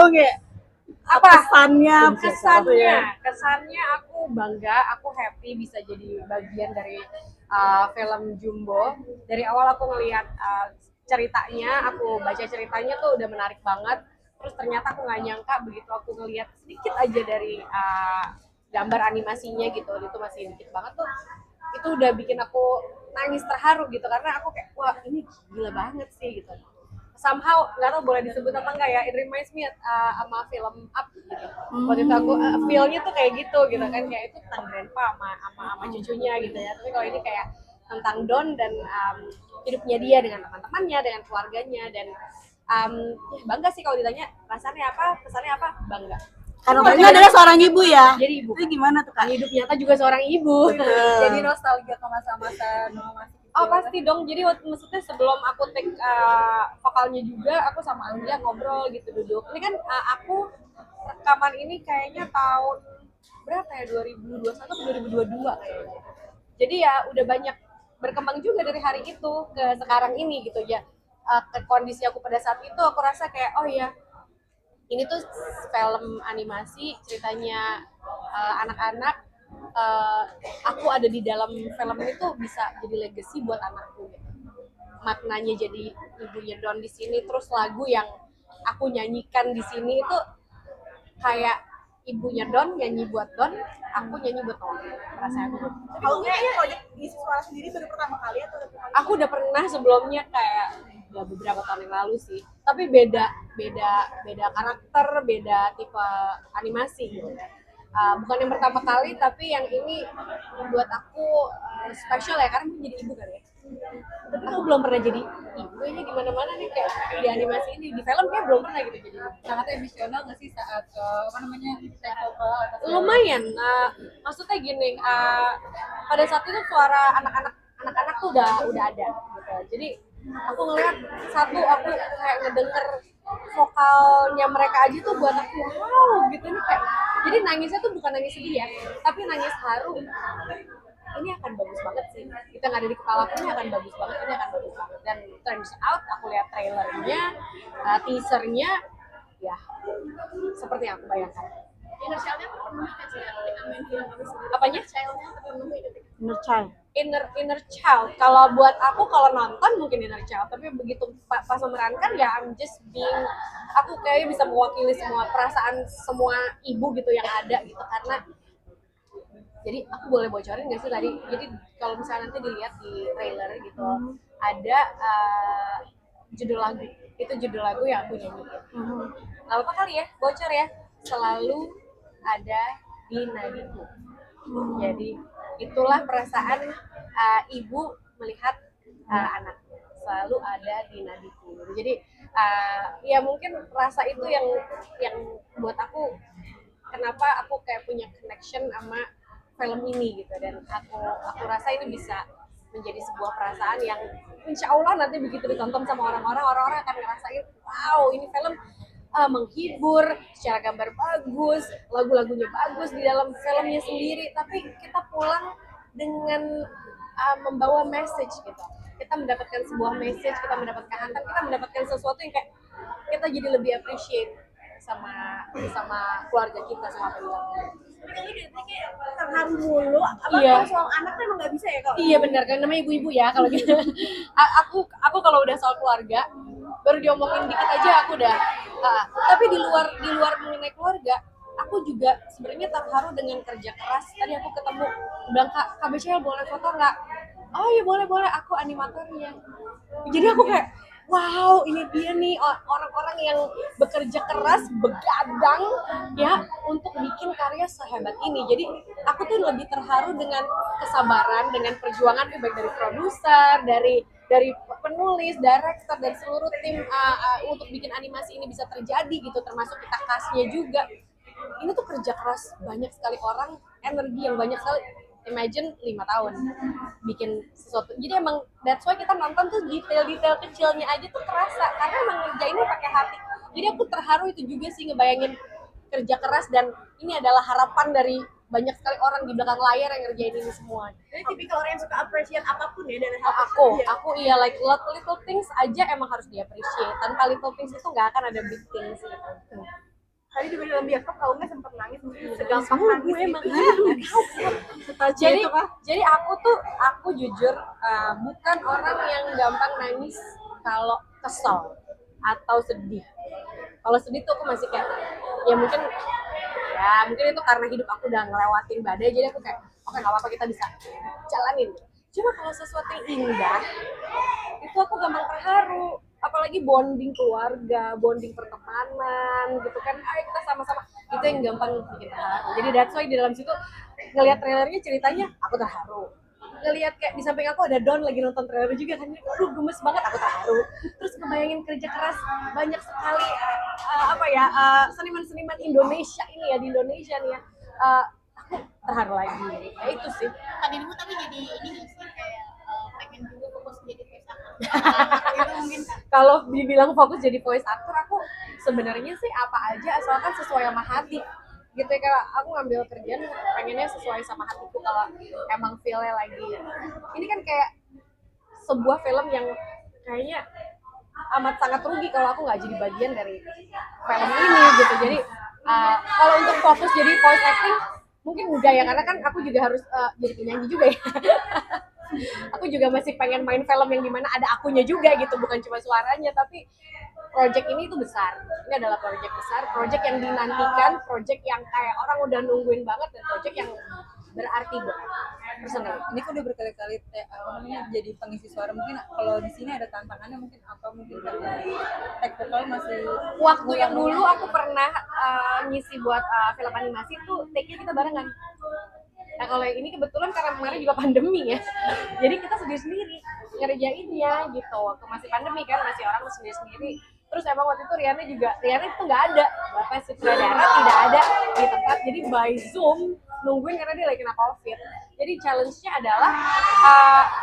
tahu kayak apa kesannya aku bangga, aku happy bisa jadi bagian dari film Jumbo. Dari awal aku ngelihat ceritanya, aku baca ceritanya tuh udah menarik banget. Terus ternyata aku nggak nyangka begitu aku ngelihat sedikit aja dari gambar animasinya gitu, itu masih dikit banget tuh, itu udah bikin aku nangis terharu gitu, karena aku kayak wah ini gila banget sih gitu. Somehow nggak tahu boleh disebut apa enggak ya, it reminds me sama film Up gitu. Waktu itu aku feel-nya tuh kayak gitu kan, kayak itu tentang grandpa sama cucunya gitu ya. Tapi kalau ini kayak tentang Don dan hidupnya dia dengan teman-temannya, dengan keluarganya, dan ya bangga sih kalau ditanya rasanya apa, pesannya apa, bangga. Karena Mbaknya adalah seorang ibu ya. Jadi ibu. Itu gimana tuh Kak? Hidup nyata juga seorang ibu. Jadi nostalgia ke masa-masa masih kecil. Oh pasti dong. Jadi maksudnya sebelum aku take vokalnya juga, aku sama Anggia ngobrol gitu, duduk. Ini kan aku rekaman ini kayaknya tahun berapa ya, 2021 atau 2022 kayaknya. Jadi ya udah banyak berkembang juga dari hari itu ke sekarang ini gitu ya. Ke kondisi aku pada saat itu, aku rasa kayak oh ya, ini tuh film animasi ceritanya anak-anak, aku ada di dalam film ini tuh bisa jadi legacy buat anakku gitu. Maknanya jadi ibunya Don di sini, terus lagu yang aku nyanyikan di sini itu kayak ibunya Don nyanyi buat Don, aku nyanyi buat Don. Rasanya aku. Kalau kayaknya proyek isi suara sendiri baru pertama kali atau udah pernah? Aku udah pernah sebelumnya kayak ya beberapa tahun yang lalu sih, tapi beda karakter, beda tipe animasi gitu ya. Bukan yang pertama kali, tapi yang ini buat aku spesial ya, karena menjadi ibu kan ya. Aku belum pernah jadi ibu ini di mana-mana nih, kayak di animasi ini, di film kayak belum pernah gitu jadi ibu. Sangat emosional nggak sih saat take vokal atau Lumayan, maksudnya gini, pada saat itu suara anak-anak tuh udah ada gitu. Jadi aku ngeliat satu, aku kayak ngedenger vokalnya mereka aja tuh buat aku wow gitu, ini kayak jadi nangisnya tuh bukan nangis sedih ya, tapi nangis haru. Ini akan bagus banget sih, kita nggak ada di kepala aku, ini akan bagus banget, ini akan bagus banget. Dan turns out aku lihat trailernya, teasernya, ya seperti yang aku bayangkan. inner child-nya terpenuhi kan sih ketika main film itu sendiri? Apanya? Child-nya terpenuhi ketika Inner child. Inner child. Kalau buat aku, kalau nonton mungkin inner child, tapi begitu pas memerankan ya I'm just being, aku kayaknya bisa mewakili semua perasaan semua ibu gitu yang ada gitu. Karena jadi aku boleh bocorin nggak sih tadi? Jadi kalau misalnya nanti dilihat di trailer gitu, ada judul lagu. Itu judul lagu yang aku nyanyiin. Nggak apa-apa kali ya, bocor ya. Selalu ada di nadiku. Jadi itulah perasaan ibu melihat anak, selalu ada di nadiku. Jadi ya mungkin rasa itu yang buat aku, kenapa aku kayak punya connection sama film ini gitu. Dan aku rasa ini bisa menjadi sebuah perasaan yang insya Allah nanti begitu ditonton sama orang-orang akan ngerasain wow ini film menghibur, secara gambar bagus, lagu-lagunya bagus di dalam filmnya sendiri, tapi kita pulang dengan membawa message gitu. Kita mendapatkan sebuah message, kita mendapatkan hantar, kita mendapatkan sesuatu yang kayak kita jadi lebih appreciate sama keluarga kita, sama keluarga. Tapi kalau dia kayak terharu mulu, Iya. soal anak tuh emang nggak bisa ya kalau? Iya benar kan, namanya ibu-ibu ya kalau gitu. aku kalau udah soal keluarga baru diomongin dikit aja aku udah. Tapi di luar mengenai keluarga, aku juga sebenarnya terharu dengan kerja keras. Tadi aku ketemu, bilang Kak Bechel boleh foto nggak? Oh iya boleh, aku animatornya. Jadi aku kayak wow, ini dia nih orang-orang yang bekerja keras, begadang ya untuk bikin karya sehebat ini. Jadi aku tuh lebih terharu dengan kesabaran, dengan perjuangan baik dari produser, dari penulis, director, dan seluruh tim untuk bikin animasi ini bisa terjadi gitu, termasuk kita cast-nya juga. Ini tuh kerja keras banyak sekali orang, energi yang banyak sekali. Imagine 5 tahun bikin sesuatu. Jadi emang that's why kita nonton tuh detail-detail kecilnya aja tuh terasa, karena emang ngerjainnya pakai hati. Jadi aku terharu itu juga sih, ngebayangin kerja keras, dan ini adalah harapan dari banyak sekali orang di belakang layar yang ngerjain ini semua. Jadi tipikal orang yang suka appreciate apapun ya dari hal Aku iya, like little things aja emang harus di appreciate. Tanpa little things itu nggak akan ada big things gitu. tadi juga dalam bioskop kalau nggak sempet nangis mungkin segampang Gue nangis emang gitu. jadi aku jujur bukan orang yang gampang nangis kalau kesel atau sedih. Kalau sedih tuh aku masih kayak mungkin itu karena hidup aku udah ngelewatin badai, jadi aku kayak oke, nggak apa-apa, kita bisa jalanin. Cuma kalau sesuatu yang indah itu aku gampang terharu, apalagi bonding keluarga, bonding pertemanan gitu kan, ayo kita sama-sama, itu yang gampang bikin terharu. Jadi that's why di dalam situ ngelihat trailernya, ceritanya aku terharu. Ngelihat kayak di samping aku ada Don lagi nonton trailer juga kan, aduh gemes banget, aku terharu. Terus kebayangin kerja keras banyak sekali seniman-seniman Indonesia ini ya, di Indonesia nih ya, aku terharu lagi. Ya itu sih. Kak dirimu tapi jadi ini nggak sih kayak pengen juga fokus jadi voice actor? Itu mungkin Kalau dibilang fokus jadi voice actor, aku sebenarnya sih apa aja asalkan sesuai sama hati gitu ya. Kalau aku ngambil kerjaan pengennya sesuai sama hatiku, kalau emang feel-nya lagi. Ini kan kayak sebuah film yang kayaknya amat sangat rugi kalau aku nggak jadi bagian dari film ini gitu. Jadi kalau untuk fokus jadi voice acting mungkin enggak ya, karena kan aku juga harus jadi penyanyi juga ya. Aku juga masih pengen main film yang dimana ada akunya juga gitu, bukan cuma suaranya. Tapi project ini tuh besar, ini adalah project besar, project yang dinantikan, project yang kayak orang udah nungguin banget, dan project yang berarti buat personal. Ini kan udah berkali-kali jadi pengisi suara. Mungkin kalau di sini ada tantangannya, mungkin karena tag vokal masih Waktu yang dulu aku pernah ngisi buat film animasi tuh take-nya kita barengan. Nah kalau yang ini kebetulan karena kemarin juga pandemi ya, jadi kita sendiri-sendiri ngerjainnya gitu. Waktu masih pandemi kan, masih orang sendiri-sendiri. Terus emang waktu itu Riana itu nggak ada, bapak sutradara tidak ada di tempat, jadi by Zoom nungguin karena dia lagi kena COVID. Jadi challenge-nya adalah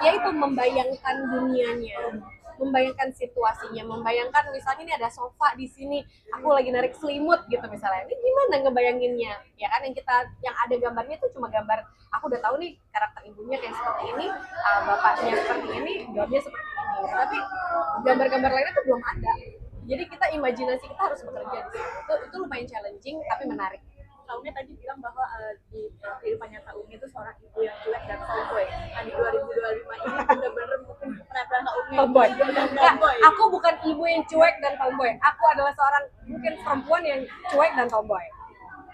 yaitu membayangkan dunianya, membayangkan situasinya, membayangkan misalnya ini ada sofa di sini, aku lagi narik selimut gitu misalnya. Ini gimana ngebayanginnya? Ya kan yang ada gambarnya itu cuma gambar, aku udah tahu nih karakter ibunya kayak seperti ini, bapaknya seperti ini, jawabnya seperti ini. Tapi gambar-gambar lainnya tuh belum ada. Jadi kita imajinasi kita harus bekerja di situ. Itu lumayan challenging tapi menarik. Umi tadi bilang bahwa di kehidupan nyata Umi itu seorang ibu yang cuek dan tomboy. Nah di 2025 ini benar-benar mungkin ternyata Umi Tomboy. dan Nah, tomboy. aku bukan ibu yang cuek dan tomboy. Aku adalah seorang mungkin perempuan yang cuek dan tomboy.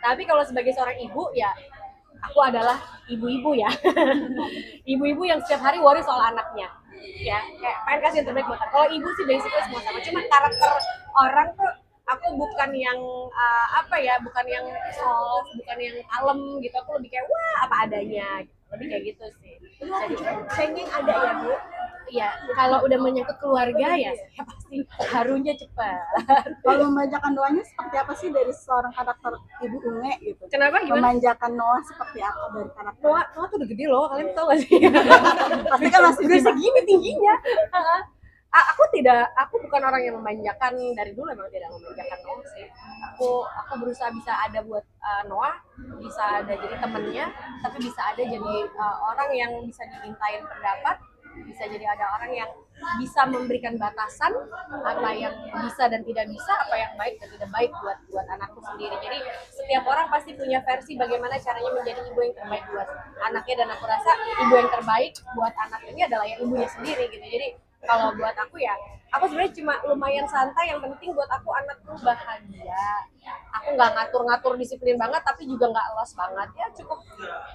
Tapi kalau sebagai seorang ibu ya, aku adalah ibu-ibu ya. Ibu-ibu yang setiap hari worry soal anaknya. Ya, kayak pengen kasih yang terbaik buat anak. Kalau ibu sih basically semua sama. Cuma karakter orang tuh aku bukan yang bukan yang soft, bukan yang kalem gitu. Aku lebih kayak wah apa adanya, lebih kayak gitu sih. Jadi cengeng ada ya Bu. Iya, kalau udah menyangkut keluarga ya saya pasti harunya cepat. Kalau memanjakan doanya seperti apa sih dari seorang karakter Ibu Unge gitu? Kenapa gimana? Memanjakan Noah seperti apa dari karakter? Noah tuh udah gede loh, kalian tau gak sih? Pasti kan masih udah segini tingginya. Aku bukan orang yang memanjakan, dari dulu emang tidak memanjakan Noah sih. Aku berusaha bisa ada buat Noah, bisa ada jadi temennya, tapi bisa ada jadi orang yang bisa dimintain pendapat, bisa jadi ada orang yang bisa memberikan batasan apa yang bisa dan tidak bisa, apa yang baik dan tidak baik buat anakku sendiri. Jadi setiap orang pasti punya versi bagaimana caranya menjadi ibu yang terbaik buat anaknya, dan aku rasa ibu yang terbaik buat anak ini adalah yang ibunya sendiri gitu. Jadi kalau buat aku ya, aku sebenarnya cuma lumayan santai, yang penting buat aku anakku bahagia. Aku nggak ngatur-ngatur disiplin banget, tapi juga nggak los banget. Ya cukup,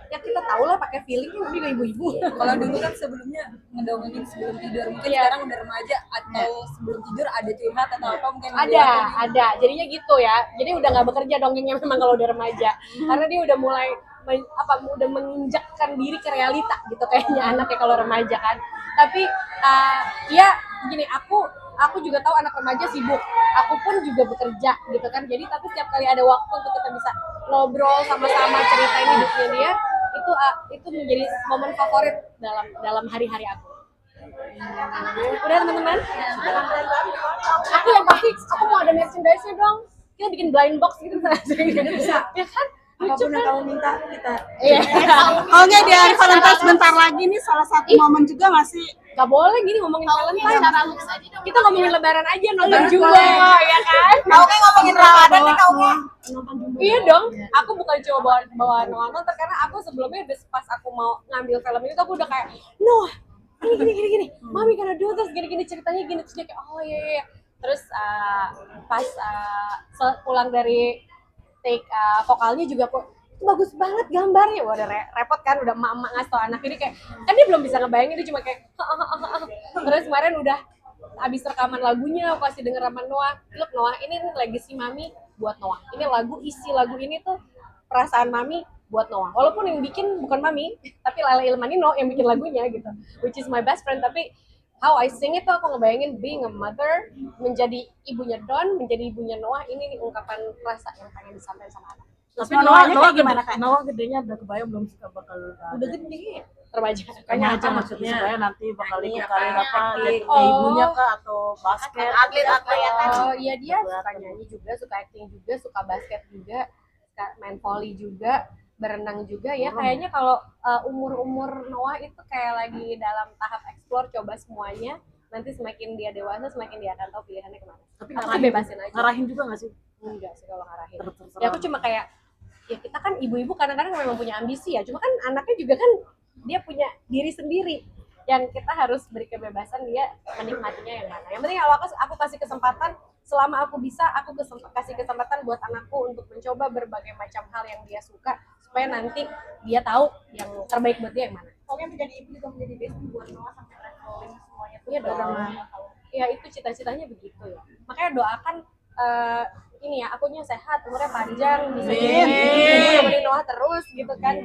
ya kita tahu lah pakai feeling lebih ke ibu-ibu. Kalau dulu kan sebelumnya ngedongengin sebelum tidur, mungkin Iya. sekarang udah remaja atau sebelum tidur ada curhat atau apa mungkin Ada, jadinya gitu ya. Jadi udah nggak bekerja dongengnya memang kalau udah remaja, karena dia udah mulai udah menginjakkan diri ke realita gitu kayaknya anaknya kalau remaja kan. Tapi ya gini, aku juga tahu anak remaja sibuk, aku pun juga bekerja gitu kan. Jadi tapi setiap kali ada waktu untuk kita bisa ngobrol sama-sama, ceritain hidupnya dia, itu menjadi momen favorit dalam hari-hari aku. Udah teman-teman, aku yang pasti aku mau ada merchandise-nya dong. Kita bikin blind box gitu bisa ya kan? apapun yang kamu minta kita. Iya. Oh enggak, di hari Valentine sebentar lagi nih salah satu momen juga nggak sih Gak boleh gini ngomongin Valentine. Secara looks aja dong. Kita ngomongin lebaran aja, nonton Jumbo, ya kan? Kau kayak ngomongin Ramadan nih kau kayak. Iya dong, aku bukan cuma bawa Noah nonton, karena aku sebelumnya pas aku mau ngambil film ini tuh aku udah kayak Noah, gini, mami karena dulu terus gini ceritanya gini, terus dia kayak oh iya. Terus pas pulang dari take vokalnya juga kok bagus banget gambarnya. Wah udah repot kan, udah emak-emak ngasih tau anak ini kayak kan dia belum bisa ngebayangin, dia cuma kayak terus kemarin udah abis rekaman lagunya aku kasih denger sama Noah, look Noah ini legacy mami buat Noah, ini isi lagu ini tuh perasaan mami buat Noah, walaupun yang bikin bukan mami tapi Lala Ilmanino yang bikin lagunya gitu, which is my best friend. Tapi how I sing itu aku ngebayangin being a mother, menjadi ibunya Don, menjadi ibunya Noah, ini nih ungkapan rasa yang pengen disampaikan sama anak. Tapi Noah gimana Kak? Noah gedenya udah kebayang belum sih bakal Udah gede. Remaja. kayaknya aja maksudnya supaya nanti bakal ikut nyanyi karir apa, apa atlet. kayak ibunya kah atau basket Atlet ya kan. Oh iya, dia suka nyanyi juga, suka acting juga, suka basket juga, suka main volley juga, berenang juga ya. Kayaknya kalau umur-umur Noah itu kayak lagi dalam tahap explore, coba semuanya. Nanti semakin dia dewasa, semakin dia akan tahu pilihannya kemana. tapi Aku sih bebasin aja. ngarahin juga nggak sih? Enggak sih kalau ngarahin. Terserah. Ya aku cuma kayak, ya kita kan ibu-ibu kadang-kadang memang punya ambisi ya. Cuma kan anaknya juga kan dia punya diri sendiri. Yang kita harus beri kebebasan dia menikmatinya yang mana. Yang penting kalau aku kasih kesempatan, selama aku bisa, aku kasih kesempatan buat anakku untuk mencoba berbagai macam hal yang dia suka. Supaya nanti dia tahu yang terbaik buat dia yang mana. Pokoknya menjadi ibu juga menjadi bestie buat Noah sampai traveling semuanya tuh Iya dong. udah tahu. Ya itu cita-citanya begitu ya. Makanya doakan ini ya, akunya sehat, umurnya panjang, bisa nemenin Noah terus gitu kan,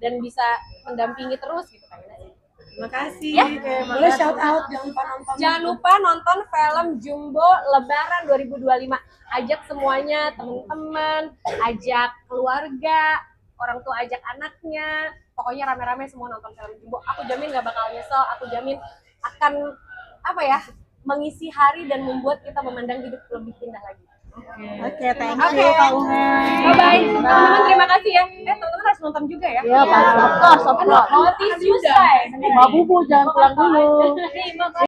bisa mendampingi terus gitu kan. Terima kasih. Ya, boleh shout out jangan lupa nonton. Jangan lupa nonton film Jumbo Lebaran 2025. Ajak semuanya, teman-teman, ajak keluarga, orang tua ajak anaknya. Pokoknya rame-rame semua nonton film Jumbo. Aku jamin gak bakal nyesel, aku jamin akan mengisi hari dan membuat kita memandang hidup lebih indah lagi. Oke, thank Oke. you Kak Unge. Bye-bye. Teman-teman terima kasih ya. Teman-teman harus nonton juga ya. Iya, Pak. Of course. Mau tisu, say. Mbak Bubu jangan pulang dulu. Terima kasih.